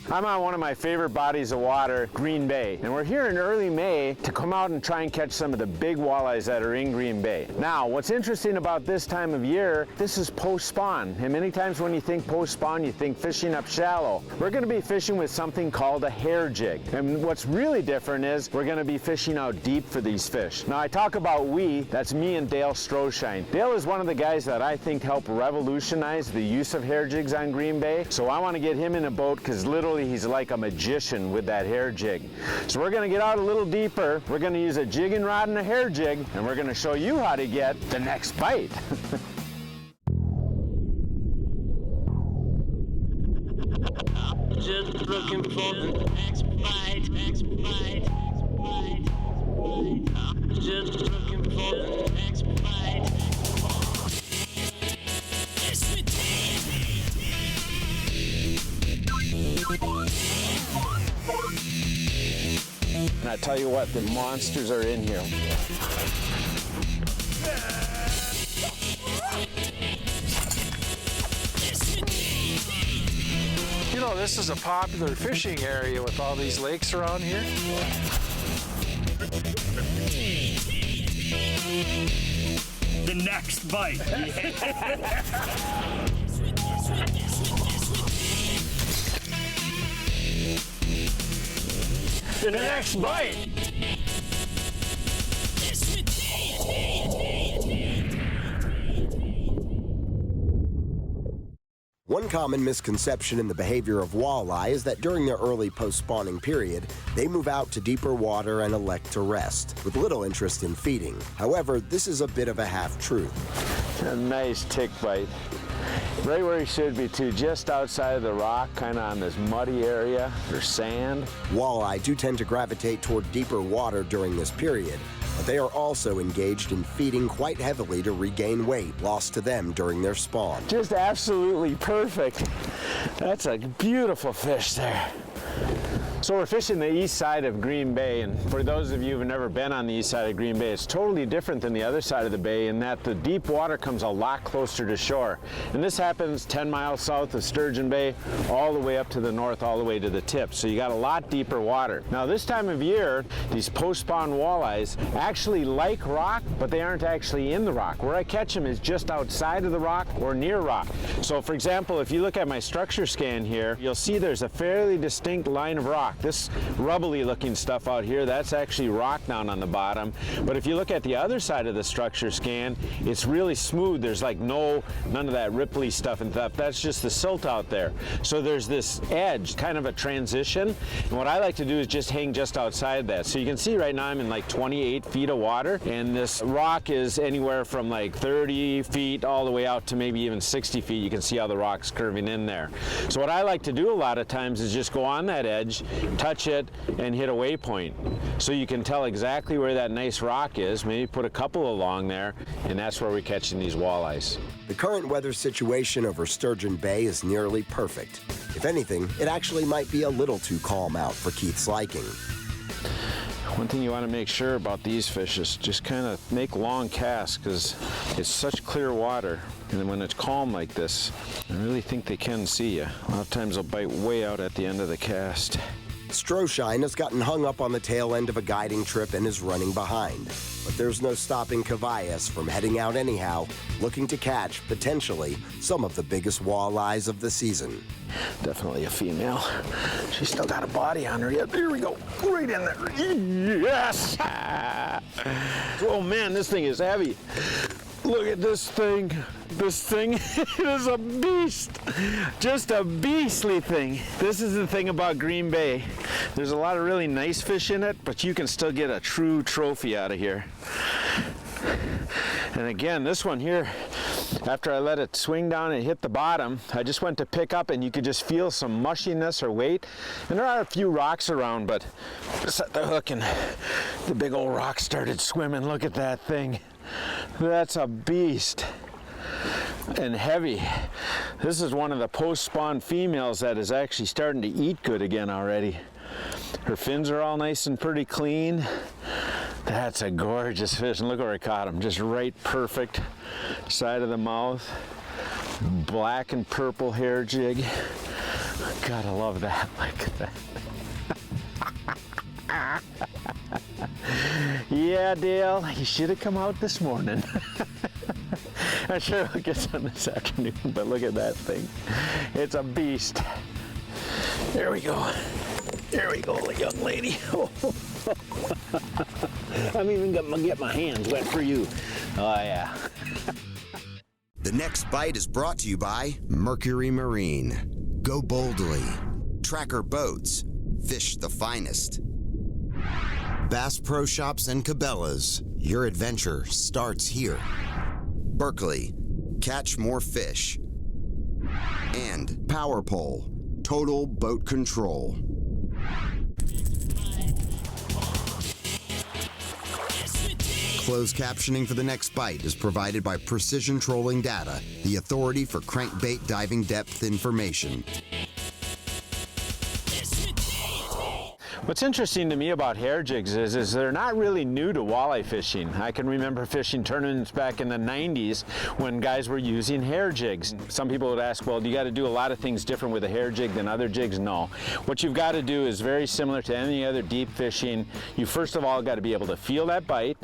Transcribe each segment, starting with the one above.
I'm on one of my favorite bodies of water, Green Bay, and we're here in early May to come out and try and catch some of the big walleyes that are in Green Bay. Now, what's interesting about this time of year, this is post-spawn, and many times when you think post-spawn, you think fishing up shallow. We're going to be fishing with something called a hair jig, and what's really different is we're going to be fishing out deep for these fish. Now, I talk about we, that's me and Dale Stroshein. Dale is one of the guys that I think helped revolutionize the use of hair jigs on Green Bay, so I want to get him in a boat because literally he's like a magician with that hair jig. So we're going to get out a little deeper, we're going to use a jigging rod and a hair jig, and we're going to show you how to get the next bite. Just looking for the next bite, next bite, next bite. Just looking for the next bite. And I tell you what, the monsters are in here. You know, this is a popular fishing area with all these lakes around here. The next bite. The next bite. One common misconception in the behavior of walleye is that during their early post-spawning period, they move out to deeper water and elect to rest, with little interest in feeding. However, this is a bit of a half-truth. A nice tick bite. Right where he should be too, just outside of the rock, kind of on this muddy area, or sand. Walleye do tend to gravitate toward deeper water during this period, but they are also engaged in feeding quite heavily to regain weight lost to them during their spawn. Just absolutely perfect. That's a beautiful fish there. So we're fishing the east side of Green Bay, and for those of you who've never been on the east side of Green Bay, it's totally different than the other side of the bay in that the deep water comes a lot closer to shore. And this happens 10 miles south of Sturgeon Bay, all the way up to the north, all the way to the tip. So you got a lot deeper water. Now this time of year, these post-spawn walleyes actually like rock, but they aren't actually in the rock. Where I catch them is just outside of the rock or near rock. So for example, if you look at my structure scan here, you'll see there's a fairly distinct line of rock. This rubbly looking stuff out here, that's actually rock down on the bottom. But if you look at the other side of the structure scan, it's really smooth. There's like none of that ripply stuff and stuff. That's just the silt out there. So there's this edge, kind of a transition. And what I like to do is just hang just outside that. So you can see right now I'm in like 28 feet of water, and this rock is anywhere from like 30 feet all the way out to maybe even 60 feet. You can see how the rock's curving in there. So what I like to do a lot of times is just go on that edge, touch it, and hit a waypoint. So you can tell exactly where that nice rock is, maybe put a couple along there, and that's where we're catching these walleyes. The current weather situation over Sturgeon Bay is nearly perfect. If anything, it actually might be a little too calm out for Keith's liking. One thing you want to make sure about these fish is just kind of make long casts, because it's such clear water, and then when it's calm like this, I really think they can see you. A lot of times they'll bite way out at the end of the cast. Stroshein has gotten hung up on the tail end of a guiding trip and is running behind. But there's no stopping Kavajecz from heading out anyhow, looking to catch, potentially, some of the biggest walleyes of the season. Definitely a female. She's still got a body on her yet. Here we go, right in there. Yes! Oh man, this thing is heavy. Look at this thing. This thing is a beast. Just a beastly thing. This is the thing about Green Bay. There's a lot of really nice fish in it, but you can still get a true trophy out of here. And again, this one here, after I let it swing down and hit the bottom, I just went to pick up and you could just feel some mushiness or weight. And there are a few rocks around, but I set the hook and the big old rock started swimming. Look at that thing. That's a beast. And heavy. This is one of the post-spawn females that is actually starting to eat good again already. Her fins are all nice and pretty clean. That's a gorgeous fish, and look where I caught him. Just right perfect side of the mouth. Black and purple hair jig. Gotta love that, like that. Yeah, Dale, you should have come out this morning. I'm sure we'll get some this afternoon, but look at that thing. It's a beast. There we go. There we go, young lady. I'm even gonna get my hands wet for you. Oh, yeah. The next bite is brought to you by Mercury Marine. Go boldly. Tracker Boats. Fish the finest. Bass Pro Shops and Cabela's. Your adventure starts here. Berkeley. Catch more fish. And Power Pole. Total boat control. Closed captioning for the next bite is provided by Precision Trolling Data, the authority for crankbait diving depth information. What's interesting to me about hair jigs is they're not really new to walleye fishing. I can remember fishing tournaments back in the 90s when guys were using hair jigs. Some people would ask, well, do you got to do a lot of things different with a hair jig than other jigs? No. What you've got to do is very similar to any other deep fishing. You first of all got to be able to feel that bite,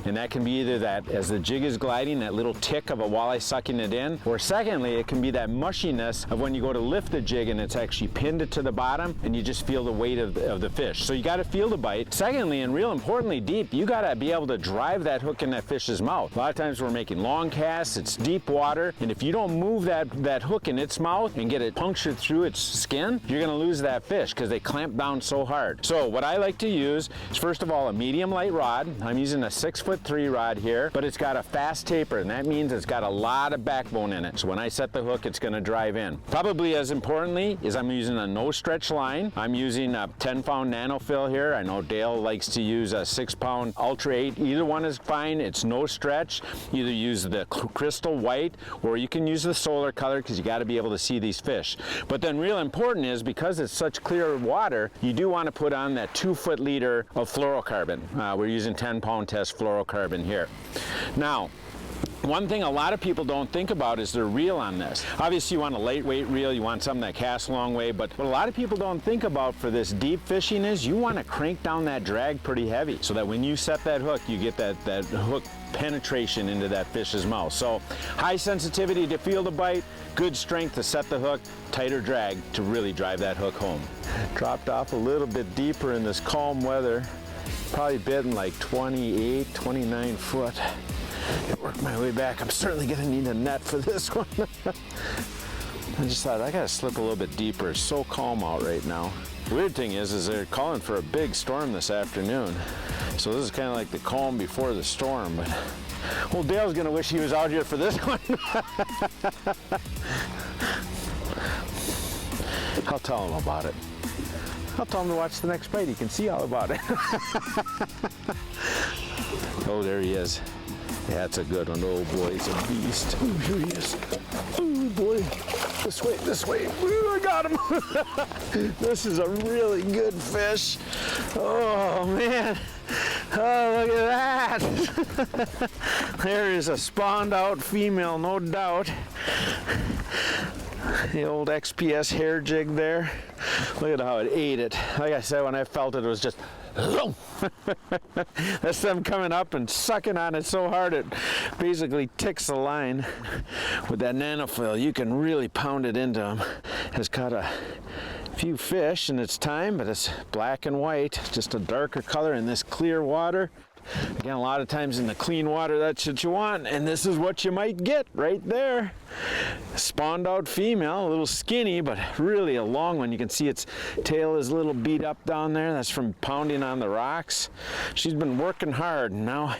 and that can be either that as the jig is gliding, that little tick of a walleye sucking it in, or secondly, it can be that mushiness of when you go to lift the jig and it's actually pinned it to the bottom and you just feel the weight of the fish. So you got to feel the bite. Secondly, and real importantly, deep, you got to be able to drive that hook in that fish's mouth. A lot of times we're making long casts, it's deep water, and if you don't move that hook in its mouth and get it punctured through its skin, you're going to lose that fish because they clamp down so hard. So what I like to use is first of all a medium light rod. I'm using a 6'3" rod here, but it's got a fast taper, and that means it's got a lot of backbone in it. So when I set the hook, it's going to drive in. Probably as importantly is I'm using a no stretch line. I'm using a 10-pound nanofill here. I know Dale likes to use a 6-pound Ultra 8. Either one is fine. It's no stretch. Either use the crystal white or you can use the solar color because you got to be able to see these fish. But then real important is because it's such clear water, you do want to put on that 2-foot liter of fluorocarbon. We're using 10-pound test fluorocarbon here. Now, one thing a lot of people don't think about is their reel on this. Obviously you want a lightweight reel, you want something that casts a long way, but what a lot of people don't think about for this deep fishing is you want to crank down that drag pretty heavy so that when you set that hook, you get that hook penetration into that fish's mouth. So high sensitivity to feel the bite, good strength to set the hook, tighter drag to really drive that hook home. Dropped off a little bit deeper in this calm weather, probably bidding like 28, 29 foot. I work my way back. I'm certainly gonna need a net for this one. I just thought I gotta slip a little bit deeper. It's so calm out right now. The weird thing is they're calling for a big storm this afternoon. So this is kind of like the calm before the storm, but well, Dale's gonna wish he was out here for this one. I'll tell him about it. I'll tell him to watch the next bite. He can see all about it. Oh, there he is. Yeah, that's a good one. Oh boy, he's a beast. Oh, here he is. Oh boy. This way. Ooh, I got him. This is a really good fish. Oh man. Oh, look at that. There is a spawned out female, no doubt. The old XPS hair jig there. Look at how it ate it. Like I said, when I felt it was just that's them coming up and sucking on it so hard it basically ticks the line. With that nanofill, you can really pound it into them. It's got a few fish in its time, but it's black and white, just a darker color in this clear water. Again, a lot of times in the clean water, that's what you want, and this is what you might get right there. Spawned out female, a little skinny, but really a long one. You can see its tail is a little beat up down there. That's from pounding on the rocks. She's been working hard, and now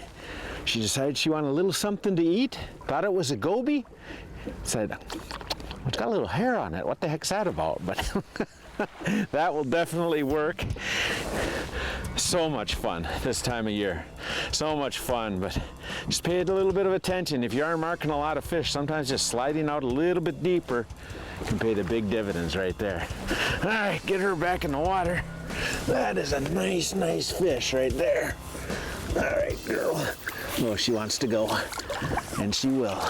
she decided she wanted a little something to eat. Thought it was a goby. Said, it's got a little hair on it. What the heck's that about? But that will definitely work. So much fun this time of year. So much fun, but just pay it a little bit of attention. If you are marking a lot of fish, sometimes just sliding out a little bit deeper can pay the big dividends right there. All right, get her back in the water. That is a nice, nice fish right there. All right, girl. Oh, she wants to go, and she will.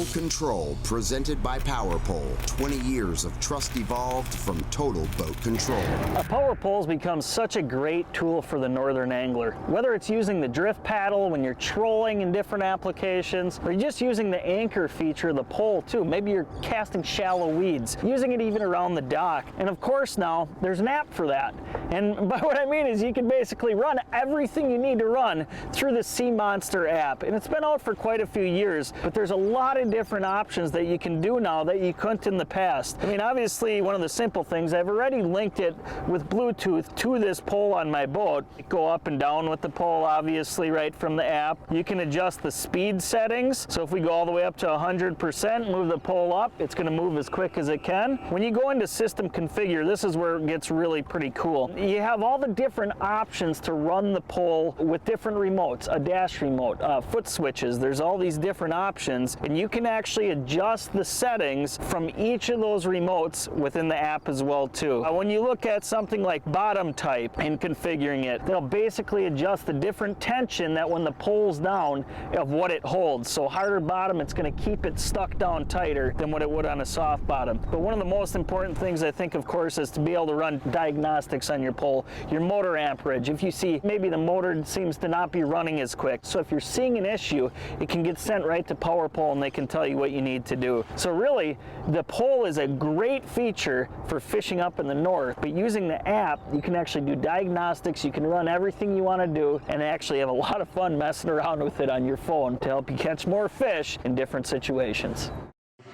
Total Control, presented by Power Pole. 20 years of trust evolved from Total Boat Control. A power pole's become such a great tool for the northern angler. Whether it's using the drift paddle when you're trolling in different applications, or just using the anchor feature of the pole too. Maybe you're casting shallow weeds, using it even around the dock. And of course now, there's an app for that. And by what I mean is you can basically run everything you need to run through the Sea Monster app. And it's been out for quite a few years, but there's a lot of different options that you can do now that you couldn't in the past. I mean, obviously, one of the simple things, I've already linked it with Bluetooth to this pole on my boat. Go up and down with the pole, obviously, right from the app. You can adjust the speed settings. So if we go all the way up to 100%, move the pole up, it's going to move as quick as it can. When you go into system configure, this is where it gets really pretty cool. You have all the different options to run the pole with different remotes, a dash remote, foot switches. There's all these different options, and you can actually adjust the settings from each of those remotes within the app as well too. When you look at something like bottom type and configuring it, they'll basically adjust the different tension that when the pole's down of what it holds. So harder bottom, it's going to keep it stuck down tighter than what it would on a soft bottom. But one of the most important things I think, of course, is to be able to run diagnostics on your pole, your motor amperage. If you see maybe the motor seems to not be running as quick, so if you're seeing an issue, it can get sent right to Power Pole and they can tell you what you need to do. So really, the pole is a great feature for fishing up in the north, but using the app, you can actually do diagnostics, you can run everything you want to do, and actually have a lot of fun messing around with it on your phone to help you catch more fish in different situations.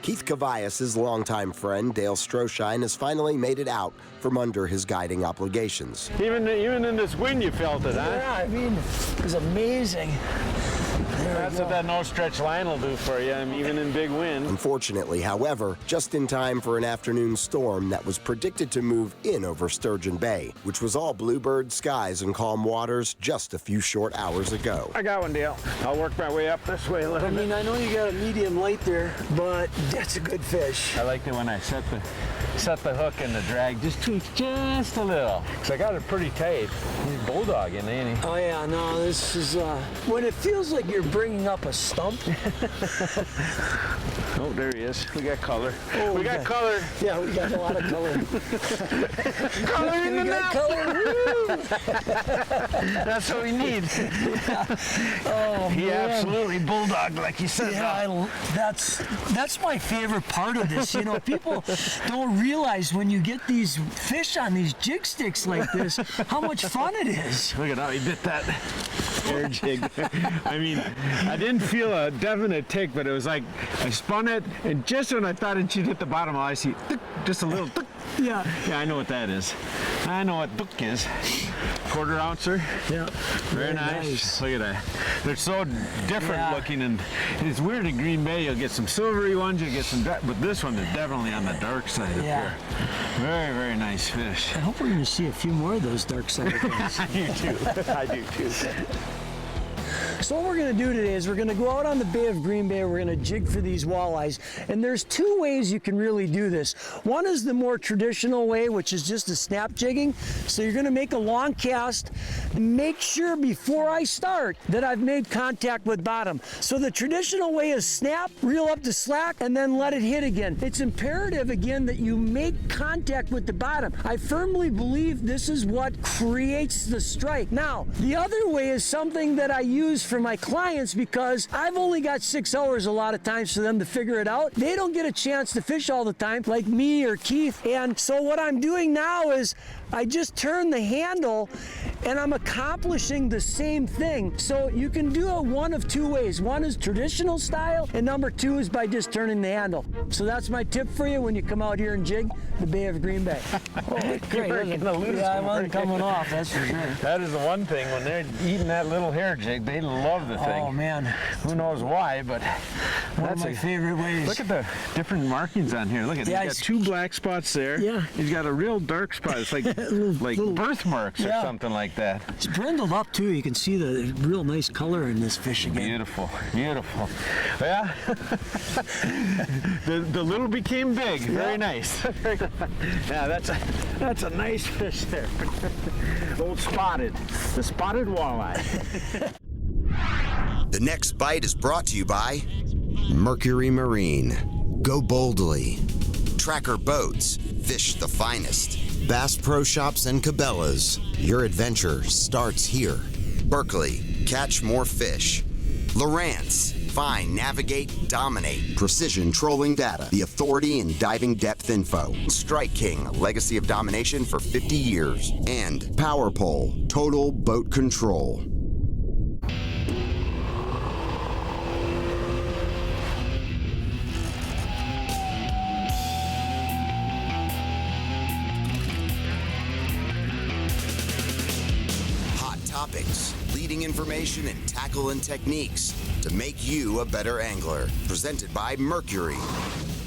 Keith Kavajecz's longtime friend, Dale Stroshein, has finally made it out from under his guiding obligations. Even in this wind, you felt it, huh? Yeah, I mean, it was amazing. That's what that no-stretch line will do for you, even in big wind. Unfortunately, however, just in time for an afternoon storm that was predicted to move in over Sturgeon Bay, which was all bluebird skies and calm waters just a few short hours ago. I got one, Dale. I'll work my way up this way a little bit. I know you got a medium light there, but that's a good fish. I like it when I set the hook and the drag just tweaks just a little. Because I got it pretty tight. He's bulldogging, ain't he? Oh yeah, no, this is, when it feels like you're bringing up a stump. Oh, there he is. We got color. Oh, we got color. Yeah, we got a lot of color. Color in the got net. color. That's what we need. Oh, He man. absolutely bulldogged like you said. Yeah, that's my favorite part of this. You know, people don't realize when you get these fish on these jig sticks like this, how much fun it is. Look at how he bit that air jig. I mean, I didn't feel a definite tick, but it was like I spun it, and just when I thought it should hit the bottom, I see just a little. Yeah. Yeah, I know what that is. I know what book is. Quarter ouncer. Yeah. Very nice. Look at that. They're so different looking, and it's weird in Green Bay. You'll get some silvery ones, you'll get some dark, but this one is definitely on the dark side up here. Very, very nice fish. I hope we're going to see a few more of those dark side things. I do too. I do too. So what we're going to do today is we're going to go out on the Bay of Green Bay. We're going to jig for these walleyes. And there's two ways you can really do this. One is the more traditional way, which is just a snap jigging. So you're going to make a long cast. Make sure before I start that I've made contact with bottom. So the traditional way is snap, reel up to slack, and then let it hit again. It's imperative, again, that you make contact with the bottom. I firmly believe this is what creates the strike. Now, the other way is something that I use for my clients because I've only got 6 hours a lot of times for them to figure it out. They don't get a chance to fish all the time like me or Keith. And so what I'm doing now is I just turn the handle and I'm accomplishing the same thing. So you can do it one of two ways. One is traditional style, and number two is by just turning the handle. So that's my tip for you when you come out here and jig the Bay of Green Bay. Oh, great. Yeah, I wasn't coming off, that's for sure. That is the one thing, when they're eating that little hair jig, they love the thing. Oh man. Who knows why, but One of my favorite ways. Look at the different markings on here. Look at Yeah, he's got 2 black spots there. Yeah. He's got a real dark spot. It's like little birthmarks or something like that. It's brindled up too. You can see the real nice color in this fish again. Beautiful, beautiful. Yeah. the little became big. Very nice. Yeah, that's a nice fish there. Old spotted. The spotted walleye. The next bite is brought to you by Mercury Marine. Go boldly. Tracker Boats. Fish the finest. Bass Pro Shops and Cabelas. Your adventure starts here. Berkeley. Catch more fish. Lowrance. Find, navigate, dominate. Precision trolling data. The authority in diving depth info. Strike King. Legacy of domination for 50 years. And Power Pole. Total boat control. Topics, leading information, and tackle and techniques to make you a better angler. Presented by Mercury.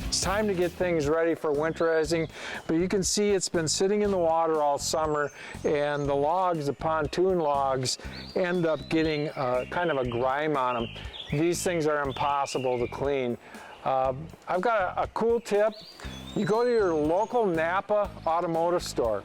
It's time to get things ready for winterizing, but you can see it's been sitting in the water all summer, and the logs, the pontoon logs, end up getting kind of a grime on them. These things are impossible to clean. I've got a cool tip. You go to your local Napa automotive store,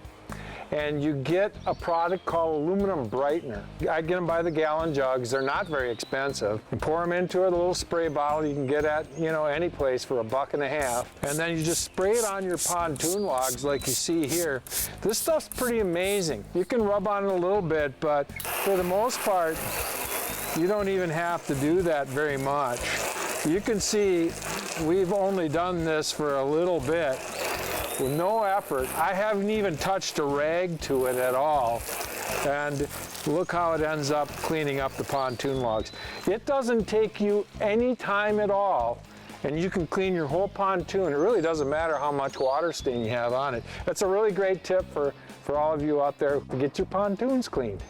and you get a product called aluminum brightener. I get them by the gallon jugs. They're not very expensive. You pour them into a little spray bottle you can get at, any place for $1.50. And then you just spray it on your pontoon logs like you see here. This stuff's pretty amazing. You can rub on it a little bit, but for the most part, you don't even have to do that very much. You can see we've only done this for a little bit with no effort. I haven't even touched a rag to it at all. And look how it ends up cleaning up the pontoon logs. It doesn't take you any time at all, and you can clean your whole pontoon. It really doesn't matter how much water stain you have on it. That's a really great tip for all of you out there to get your pontoons cleaned.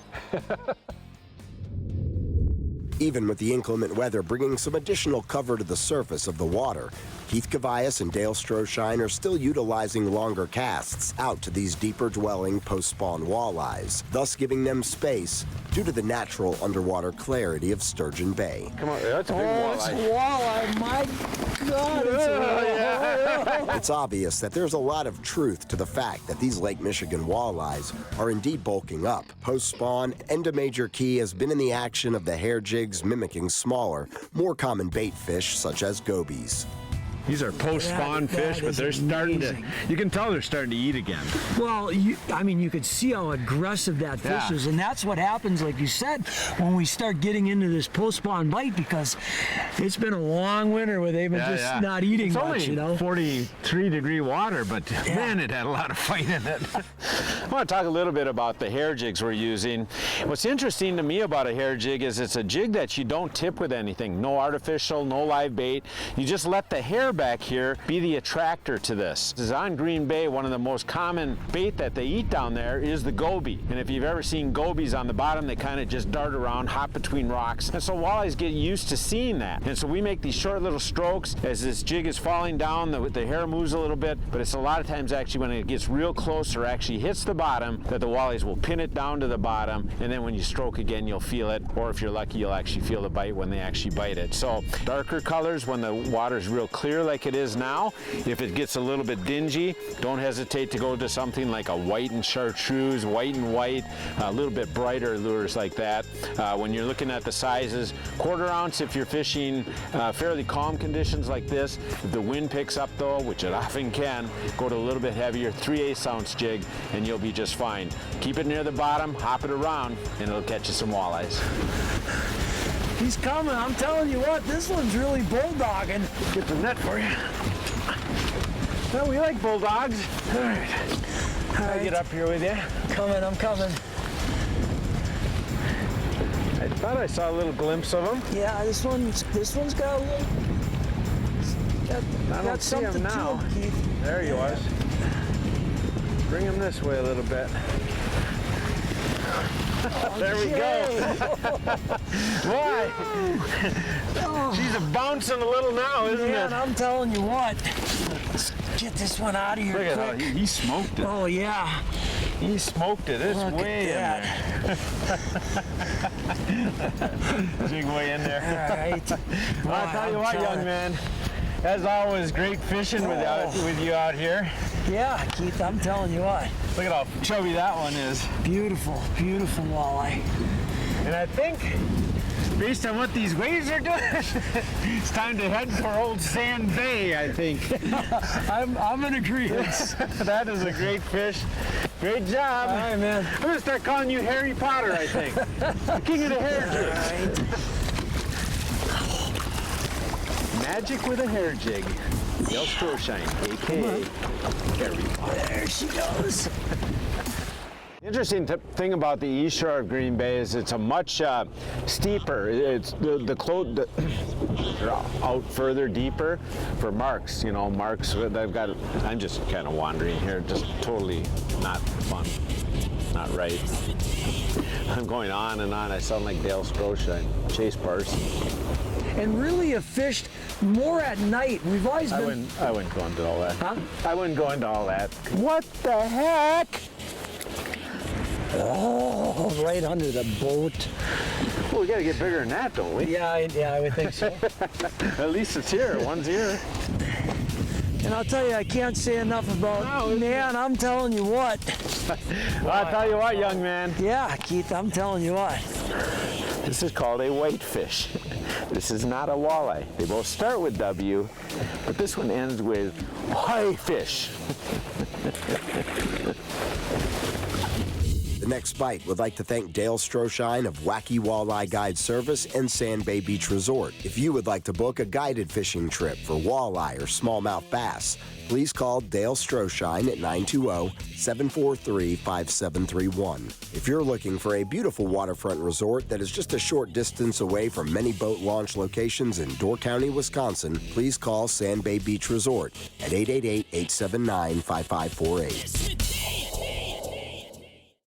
Even with the inclement weather bringing some additional cover to the surface of the water, Keith Kavajecz and Dale Stroshein are still utilizing longer casts out to these deeper dwelling post-spawn walleyes, thus giving them space due to the natural underwater clarity of Sturgeon Bay. Come on, that's a big walleye. It's a walleye, my God, it's a walleye. It's obvious that there's a lot of truth to the fact that these Lake Michigan walleyes are indeed bulking up. Post-spawn, and a major key has been in the action of the hair jigs mimicking smaller, more common bait fish such as gobies. These are post-spawn fish, but they're starting to, you can tell they're starting to eat again. Well, you could see how aggressive that fish is, and that's what happens, like you said, when we start getting into this post-spawn bite, because it's been a long winter where they've been not eating much, It's only 43-degree water, but man, it had a lot of fight in it. I want to talk a little bit about the hair jigs we're using. What's interesting to me about a hair jig is it's a jig that you don't tip with anything. No artificial, no live bait. You just let the hair back here be the attractor to this. This is on Green Bay. One of the most common bait that they eat down there is the goby. And if you've ever seen gobies on the bottom, they kind of just dart around, hop between rocks. And so walleyes get used to seeing that. And so we make these short little strokes as this jig is falling down, the hair moves a little bit, but it's a lot of times actually when it gets real close or actually hits the bottom that the walleyes will pin it down to the bottom, and then when you stroke again, you'll feel it, or if you're lucky, you'll actually feel the bite when they actually bite it. So darker colors when the water's real clear like it is now. If it gets a little bit dingy, don't hesitate to go to something like a white and chartreuse, white and white, a little bit brighter lures like that. When you're looking at the sizes, 1/4 ounce if you're fishing fairly calm conditions like this. If the wind picks up though, which it often can, go to a little bit heavier, 3/8 ounce jig, and you'll be just fine. Keep it near the bottom, hop it around, and it'll catch you some walleyes. He's coming, I'm telling you what, this one's really bulldogging. Get the net for you. Well, we like bulldogs. All right. I'll get up here with you. I'm coming. I thought I saw a little glimpse of him. Yeah, this one's got a little. I don't see him now. Keith. There he was. Bring him this way a little bit. There we go. Boy, she's a bouncing a little now, isn't it? I'm telling you what. Let's get this one out of here Look quick. at how he smoked it. Oh yeah. He smoked it. It's Look way in at there. Jig way in there. All right. Well, I'll tell you what, young man. As always, great fishing with you out here. Yeah, Keith, I'm telling you what. Look at how chubby that one is. Beautiful, beautiful walleye. And I think based on what these waves are doing, it's time to head for Old Sand Bay, I think. I'm in agreement. That is a great fish. Great job. All right, man. I'm going to start calling you Harry Potter, I think. The king of the hair jigs. Magic with a hair jig. Dale Stroshein, a.k.a. Harry Potter. There she goes. The interesting thing about the east shore of Green Bay is it's a much steeper. It's they're out further deeper for marks. You know, marks that I've got. I'm just kind of wandering here, just totally not fun, not right. I'm going on and on. I sound like Dale Stroshein, Chase Parsons. And really have fished more at night. We've always I been. wouldn't go into all that. Huh? I wouldn't go into all that. What the heck? Oh, right under the boat. Well, we got to get bigger than that, don't we? Yeah, I would think so. At least it's here. One's here. And I'll tell you, I can't say enough about. Man, I'm telling you what. Well, I'll tell you what, young man. Yeah, Keith, I'm telling you what. This is called a whitefish. This is not a walleye. They both start with W, but this one ends with whitefish. The Next Bite would like to thank Dale Stroshein of Wacky Walleye Guide Service and Sand Bay Beach Resort. If you would like to book a guided fishing trip for walleye or smallmouth bass, please call Dale Stroshein at 920-743-5731. If you're looking for a beautiful waterfront resort that is just a short distance away from many boat launch locations in Door County, Wisconsin, please call Sand Bay Beach Resort at 888-879-5548.